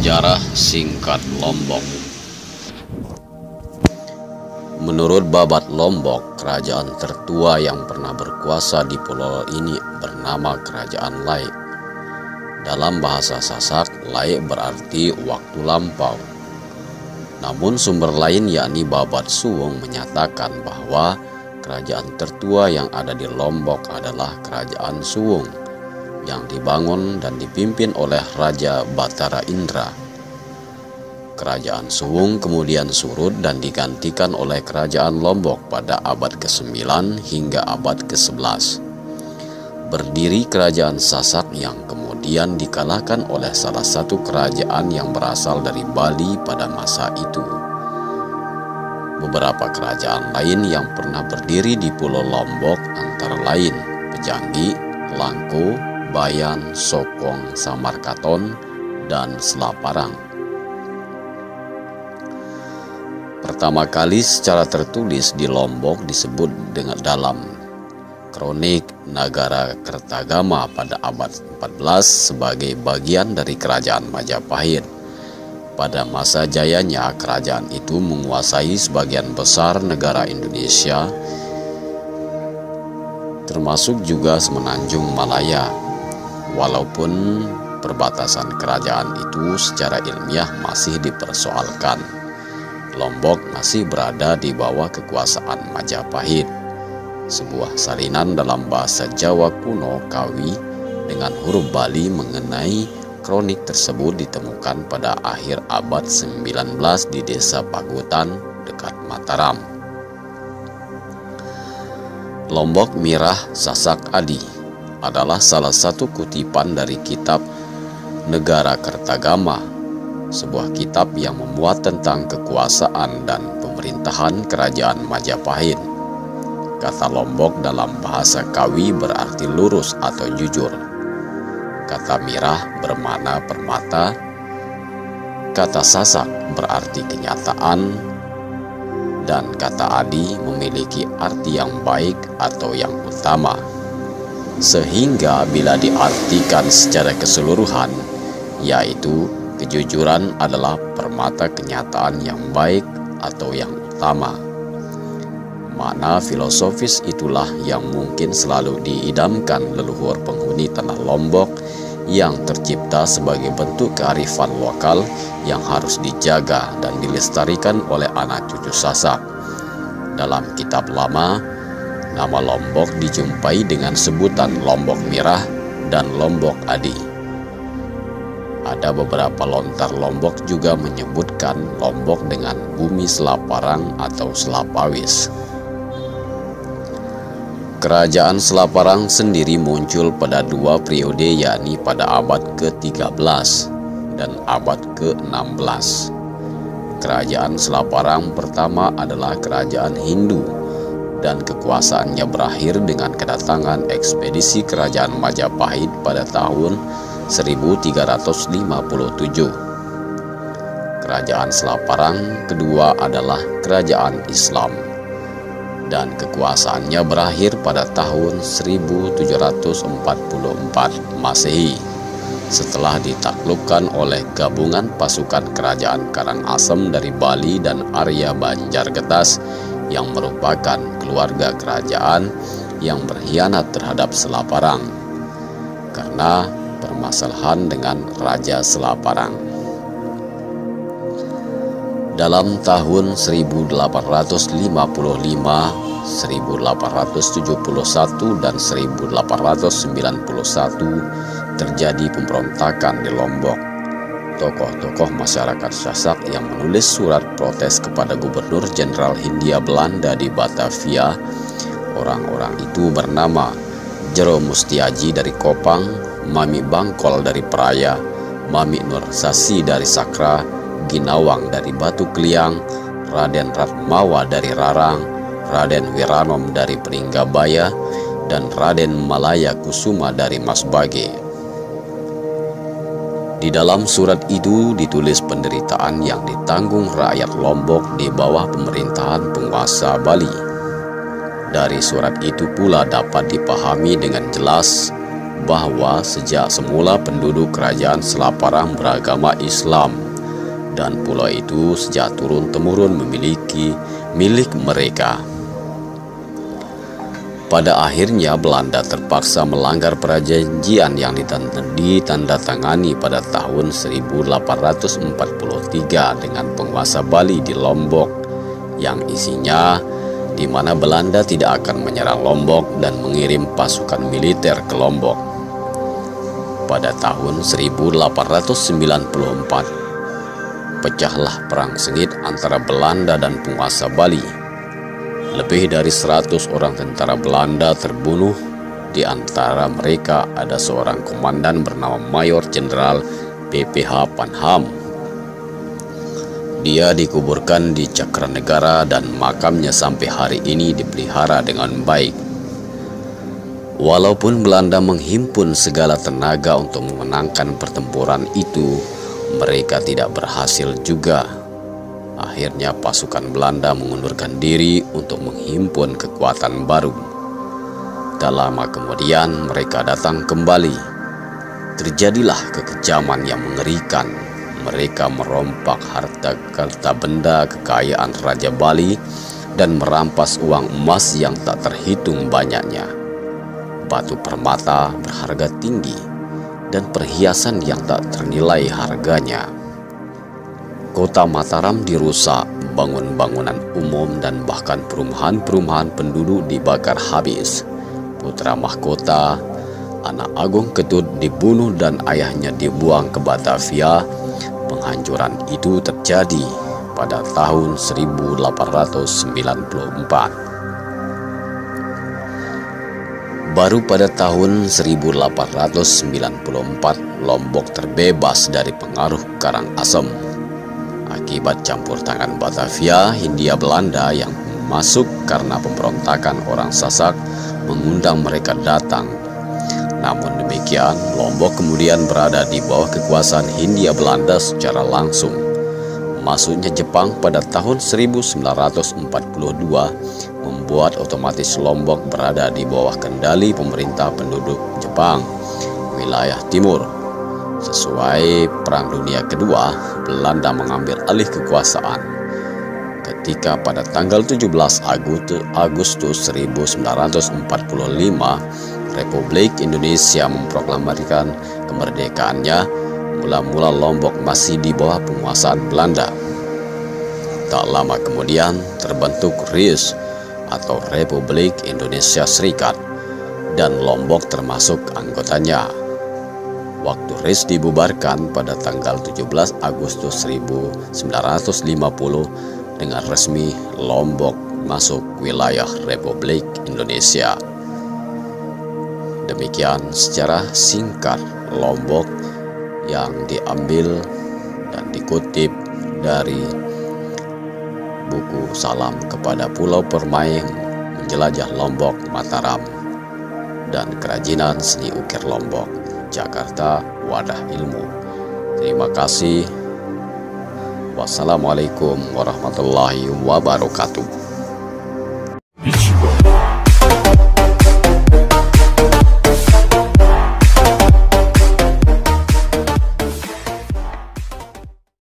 Sejarah singkat Lombok. Menurut Babat Lombok, kerajaan tertua yang pernah berkuasa di pulau ini bernama Kerajaan Laik. Dalam bahasa Sasak, Laik berarti waktu lampau. Namun sumber lain yakni Babat Suwung menyatakan bahwa kerajaan tertua yang ada di Lombok adalah Kerajaan Suwung yang dibangun dan dipimpin oleh Raja Batara Indra. Kerajaan Suwung kemudian surut dan digantikan oleh Kerajaan Lombok pada abad ke-9 hingga abad ke-11. Berdiri Kerajaan Sasak yang kemudian dikalahkan oleh salah satu kerajaan yang berasal dari Bali pada masa itu. Beberapa kerajaan lain yang pernah berdiri di Pulau Lombok antara lain Pejanggi, Langko, Bayan, Sokong, Samarkaton, dan Selaparang. Pertama kali secara tertulis di Lombok disebut dengan dalam Kronik Nagara Kertagama pada abad 14 sebagai bagian dari Kerajaan Majapahit. Pada masa jayanya, kerajaan itu menguasai sebagian besar negara Indonesia, termasuk juga Semenanjung Malaya. Walaupun perbatasan kerajaan itu secara ilmiah masih dipersoalkan, Lombok masih berada di bawah kekuasaan Majapahit. Sebuah salinan dalam bahasa Jawa kuno Kawi dengan huruf Bali mengenai kronik tersebut ditemukan pada akhir abad 19 di desa Pagutan dekat Mataram. Lombok Mirah Sasak Adi adalah salah satu kutipan dari kitab Negara Kertagama, sebuah kitab yang memuat tentang kekuasaan dan pemerintahan Kerajaan Majapahit. Kata Lombok dalam bahasa Kawi berarti lurus atau jujur. Kata Mirah bermakna permata. Kata Sasak berarti kenyataan. Dan kata Adi memiliki arti yang baik atau yang utama. Sehingga bila diartikan secara keseluruhan, yaitu kejujuran adalah permata kenyataan yang baik atau yang utama. Makna filosofis itulah yang mungkin selalu diidamkan leluhur penghuni tanah Lombok yang tercipta sebagai bentuk kearifan lokal yang harus dijaga dan dilestarikan oleh anak cucu Sasak. Dalam kitab lama, nama Lombok dijumpai dengan sebutan Lombok Mirah dan Lombok Adi. Ada beberapa lontar Lombok juga menyebutkan Lombok dengan bumi Selaparang atau Selapawis. Kerajaan Selaparang sendiri muncul pada dua periode, yakni pada abad ke-13 dan abad ke-16. Kerajaan Selaparang pertama adalah kerajaan Hindu dan kekuasaannya berakhir dengan kedatangan ekspedisi Kerajaan Majapahit pada tahun 1357. Kerajaan Selaparang kedua adalah kerajaan Islam dan kekuasaannya berakhir pada tahun 1744 Masehi setelah ditaklukkan oleh gabungan pasukan kerajaan Karangasem dari Bali dan Arya Banjargetas yang merupakan keluarga kerajaan yang berkhianat terhadap Selaparang karena permasalahan dengan Raja Selaparang. Dalam tahun 1855, 1871, dan 1891 terjadi pemberontakan di Lombok. Tokoh-tokoh masyarakat Sasak yang menulis surat protes kepada Gubernur Jenderal Hindia Belanda di Batavia. Orang-orang itu bernama Jero Mustiaji dari Kopang, Mami Bangkol dari Peraya, Mami Nur Sasi dari Sakra, Ginawang dari Batu Kliang, Raden Ratmawa dari Rarang, Raden Wiranom dari Peringgabaya, dan Raden Malaya Kusuma dari Masbage. Di dalam surat itu ditulis penderitaan yang ditanggung rakyat Lombok di bawah pemerintahan penguasa Bali. Dari surat itu pula dapat dipahami dengan jelas bahwa sejak semula penduduk kerajaan Selat Parang beragama Islam, dan pulau itu sejak turun-temurun memiliki milik mereka. Pada akhirnya Belanda terpaksa melanggar perjanjian yang ditandatangani pada tahun 1843 dengan penguasa Bali di Lombok, yang isinya di mana Belanda tidak akan menyerang Lombok dan mengirim pasukan militer ke Lombok. Pada tahun 1894, pecahlah perang sengit antara Belanda dan penguasa Bali. Lebih dari 100 orang tentara Belanda terbunuh, di antara mereka ada seorang komandan bernama Mayor Jenderal PPH Panham. Dia dikuburkan di Cakranegara dan makamnya sampai hari ini dipelihara dengan baik. Walaupun Belanda menghimpun segala tenaga untuk memenangkan pertempuran itu, mereka tidak berhasil juga. Akhirnya pasukan Belanda mengundurkan diri untuk menghimpun kekuatan baru. Tak lama kemudian mereka datang kembali. Terjadilah kekejaman yang mengerikan. Mereka merompak harta benda kekayaan Raja Bali dan merampas uang emas yang tak terhitung banyaknya, batu permata berharga tinggi, dan perhiasan yang tak ternilai harganya. Kota Mataram dirusak, bangunan-bangunan umum dan bahkan perumahan-perumahan penduduk dibakar habis. Putra mahkota, anak Agung Ketut dibunuh dan ayahnya dibuang ke Batavia. Penghancuran itu terjadi pada tahun 1894. Baru pada tahun 1894 Lombok terbebas dari pengaruh Karangasem. Akibat campur tangan Batavia, Hindia Belanda yang masuk karena pemberontakan orang Sasak mengundang mereka datang. Namun demikian, Lombok kemudian berada di bawah kekuasaan Hindia Belanda secara langsung. Masuknya Jepang pada tahun 1942 membuat otomatis Lombok berada di bawah kendali pemerintah penduduk Jepang, wilayah timur. Sesuai Perang Dunia Kedua, Belanda mengambil alih kekuasaan. Ketika pada tanggal 17 Agustus 1945, Republik Indonesia memproklamasikan kemerdekaannya, mula-mula Lombok masih di bawah penguasaan Belanda. Tak lama kemudian terbentuk RIS atau Republik Indonesia Serikat, dan Lombok termasuk anggotanya. Waktu RIS dibubarkan pada tanggal 17 Agustus 1950 dengan resmi Lombok masuk wilayah Republik Indonesia. Demikian secara singkat Lombok yang diambil dan dikutip dari buku Salam kepada Pulau Permai Menjelajah Lombok Mataram dan Kerajinan Seni Ukir Lombok, Jakarta, Wadah Ilmu. Terima kasih. Wassalamualaikum warahmatullahi wabarakatuh.